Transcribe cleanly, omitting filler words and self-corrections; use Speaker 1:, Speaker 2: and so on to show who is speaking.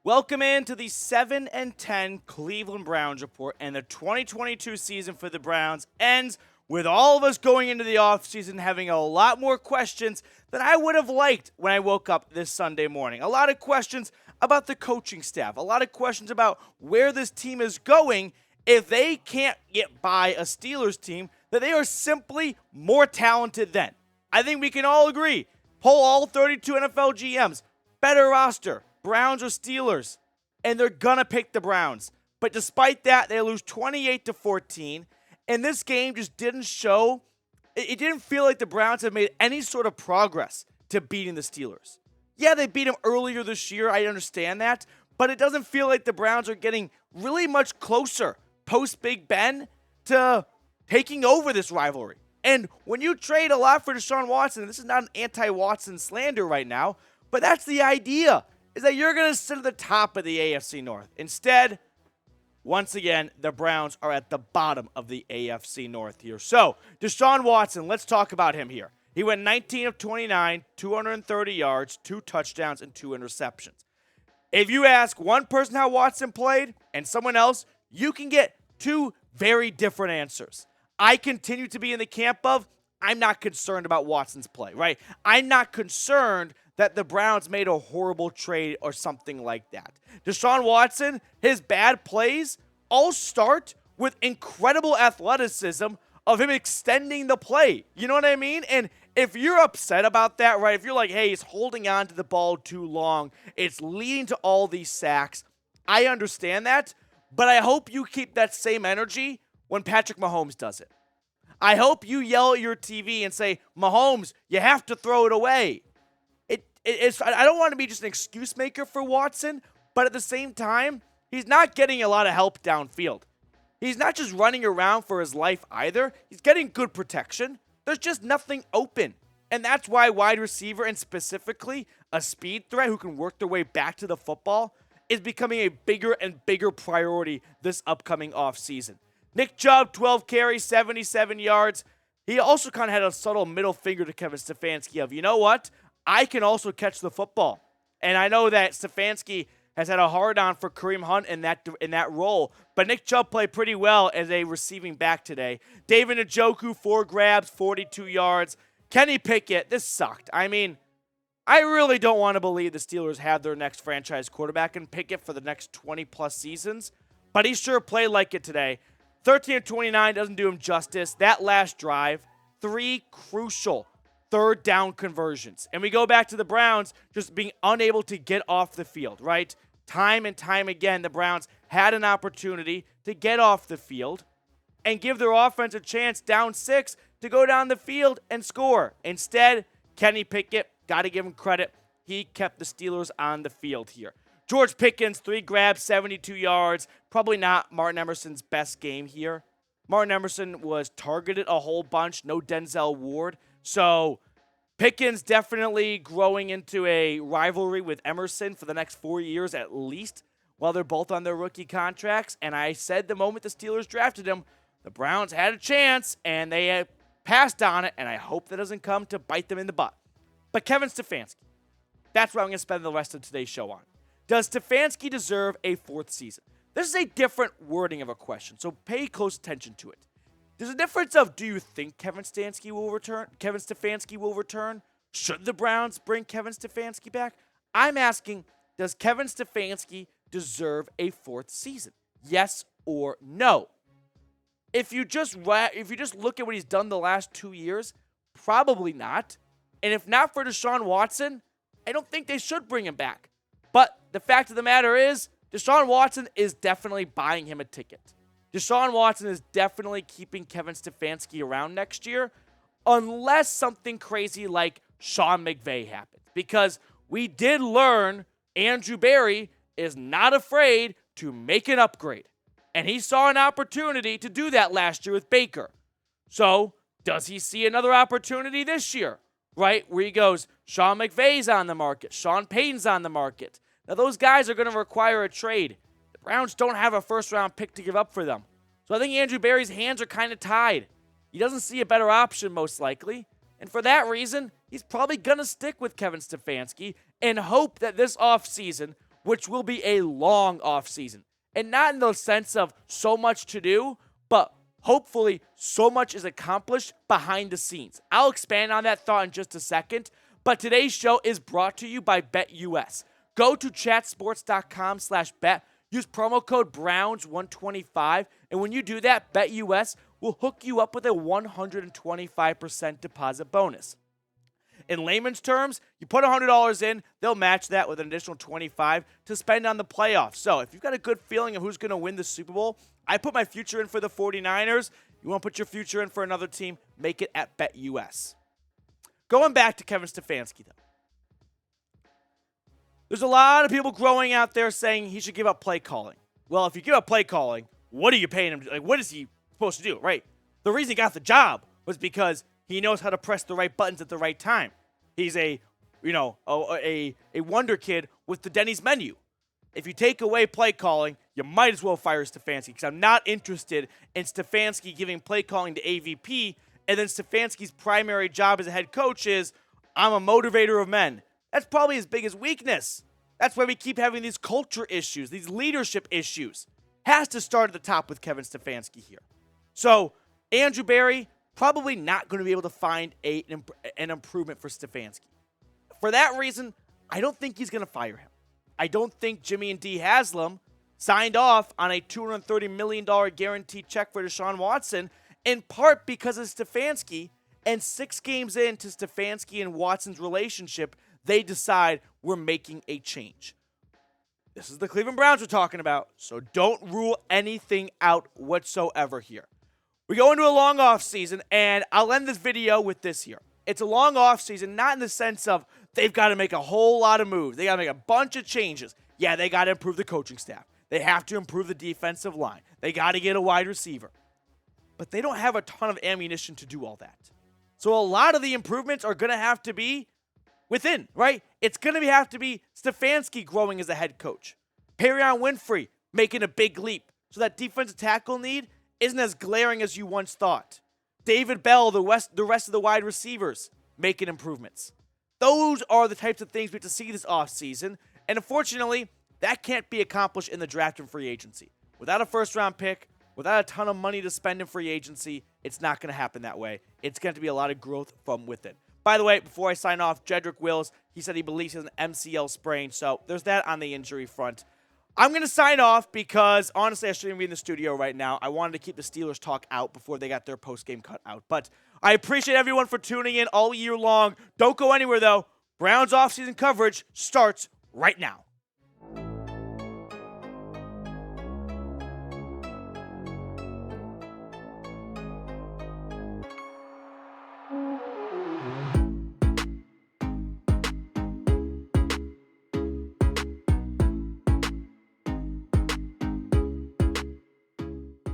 Speaker 1: Welcome into the 7-10 Cleveland Browns report, and the 2022 season for the Browns ends with all of us going into the offseason having a lot more questions than I would have liked when I woke up this Sunday morning. A lot of questions about the coaching staff, a lot of questions about where this team is going if they can't get by a Steelers team that they are simply more talented than. I think we can all agree. Poll all 32 NFL GMs. Better roster. Browns or Steelers, and they're gonna pick the Browns. But despite that, they lose 28-14, and this game just didn't show. It didn't feel like the Browns have made any sort of progress to beating the Steelers. Yeah, they beat them earlier this year. I understand that, but it doesn't feel like the Browns are getting really much closer post Big Ben to taking over this rivalry. And when you trade a lot for Deshaun Watson, this is not an anti-Watson slander right now, but that's the idea. Is that you're going to sit at the top of the AFC North. Instead, once again, the Browns are at the bottom of the AFC North here. So, Deshaun Watson, let's talk about him here. He went 19 of 29, 230 yards, 2 touchdowns, and 2 interceptions. If you ask one person how Watson played and someone else, you can get 2 very different answers. I continue to be in the camp of, I'm not concerned about Watson's play, right? I'm not concerned that the Browns made a horrible trade or something like that. Deshaun Watson, his bad plays all start with incredible athleticism of him extending the play. You know what I mean? And if you're upset about that, right, if you're like, hey, he's holding on to the ball too long, it's leading to all these sacks, I understand that, but I hope you keep that same energy when Patrick Mahomes does it. I hope you yell at your TV and say, Mahomes, you have to throw it away. I don't want to be just an excuse maker for Watson, but at the same time, he's not getting a lot of help downfield. He's not just running around for his life either. He's getting good protection. There's just nothing open. And that's why wide receiver, and specifically a speed threat who can work their way back to the football, is becoming a bigger and bigger priority this upcoming offseason. Nick Chubb, 12 carries, 77 yards. He also kind of had a subtle middle finger to Kevin Stefanski of, you know what? I can also catch the football. And I know that Stefanski has had a hard-on for Kareem Hunt in that role, but Nick Chubb played pretty well as a receiving back today. David Njoku, 4 grabs, 42 yards. Kenny Pickett, this sucked. I mean, I really don't want to believe the Steelers have their next franchise quarterback in Pickett for the next 20-plus seasons, but he sure played like it today. 13 of 29 doesn't do him justice. That last drive, 3 crucial third down conversions. And we go back to the Browns just being unable to get off the field, right? Time and time again, the Browns had an opportunity to get off the field and give their offense a chance down 6 to go down the field and score. Instead, Kenny Pickett, got to give him credit, he kept the Steelers on the field here. George Pickens, 3 grabs, 72 yards. Probably not Martin Emerson's best game here. Martin Emerson was targeted a whole bunch, no Denzel Ward. So Pickens definitely growing into a rivalry with Emerson for the next 4 years at least, while they're both on their rookie contracts. And I said the moment the Steelers drafted him, the Browns had a chance, and they passed on it, and I hope that doesn't come to bite them in the butt. But Kevin Stefanski, that's what I'm going to spend the rest of today's show on. Does Stefanski deserve a 4th season? This is a different wording of a question, so pay close attention to it. There's a difference of, do you think Kevin Stefanski will return? Should the Browns bring Kevin Stefanski back? I'm asking, does Kevin Stefanski deserve a 4th season? Yes or no? If you just look at what he's done the last 2 years, probably not. And if not for Deshaun Watson, I don't think they should bring him back. But the fact of the matter is, Deshaun Watson is definitely buying him a ticket. Deshaun Watson is definitely keeping Kevin Stefanski around next year, unless something crazy like Sean McVay happens. Because we did learn Andrew Berry is not afraid to make an upgrade. And he saw an opportunity to do that last year with Baker. So, does he see another opportunity this year? Right? Where he goes, Sean McVay's on the market. Sean Payton's on the market. Now, those guys are going to require a trade. The Browns don't have a first-round pick to give up for them. So I think Andrew Berry's hands are kind of tied. He doesn't see a better option, most likely. And for that reason, he's probably going to stick with Kevin Stefanski and hope that this offseason which will be a long offseason. And not in the sense of so much to do, but hopefully so much is accomplished behind the scenes. I'll expand on that thought in just a second, but today's show is brought to you by BetUS. Go to chatsports.com/bet. Use promo code Browns125, and when you do that, BetUS will hook you up with a 125% deposit bonus. In layman's terms, you put $100 in, they'll match that with an additional $25 to spend on the playoffs. So if you've got a good feeling of who's going to win the Super Bowl, I put my future in for the 49ers. You want to put your future in for another team, make it at BetUS. Going back to Kevin Stefanski, though. There's a lot of people growing out there saying he should give up play calling. Well, if you give up play calling, what are you paying him? Like, what is he supposed to do, right? The reason he got the job was because he knows how to press the right buttons at the right time. He's a wonder kid with the Denny's menu. If you take away play calling, you might as well fire Stefanski, because I'm not interested in Stefanski giving play calling to AVP, and then Stefanski's primary job as a head coach is, I'm a motivator of men. That's probably his biggest weakness. That's why we keep having these culture issues, these leadership issues. Has to start at the top with Kevin Stefanski here. So, Andrew Berry, probably not going to be able to find an improvement for Stefanski. For that reason, I don't think he's going to fire him. I don't think Jimmy and D. Haslam signed off on a $230 million guaranteed check for Deshaun Watson, in part because of Stefanski, and 6 games into Stefanski and Watson's relationship, they decide we're making a change. This is the Cleveland Browns we're talking about, so don't rule anything out whatsoever here. We go into a long offseason, and I'll end this video with this here. It's a long offseason, not in the sense of they've got to make a whole lot of moves. They got to make a bunch of changes. Yeah, they got to improve the coaching staff. They have to improve the defensive line. They got to get a wide receiver. But they don't have a ton of ammunition to do all that. So a lot of the improvements are going to have to be within, right? It's going to have to be Stefanski growing as a head coach. Perion Winfrey making a big leap so that defensive tackle need isn't as glaring as you once thought. David Bell, the rest of the wide receivers making improvements. Those are the types of things we have to see this offseason, and unfortunately, that can't be accomplished in the draft and free agency. Without a first-round pick, without a ton of money to spend in free agency, it's not going to happen that way. It's going to be a lot of growth from within. By the way, before I sign off, Jedrick Wills, he said he believes he has an MCL sprain, so there's that on the injury front. I'm going to sign off because, honestly, I shouldn't be in the studio right now. I wanted to keep the Steelers talk out before they got their post-game cut out. But I appreciate everyone for tuning in all year long. Don't go anywhere, though. Browns offseason coverage starts right now.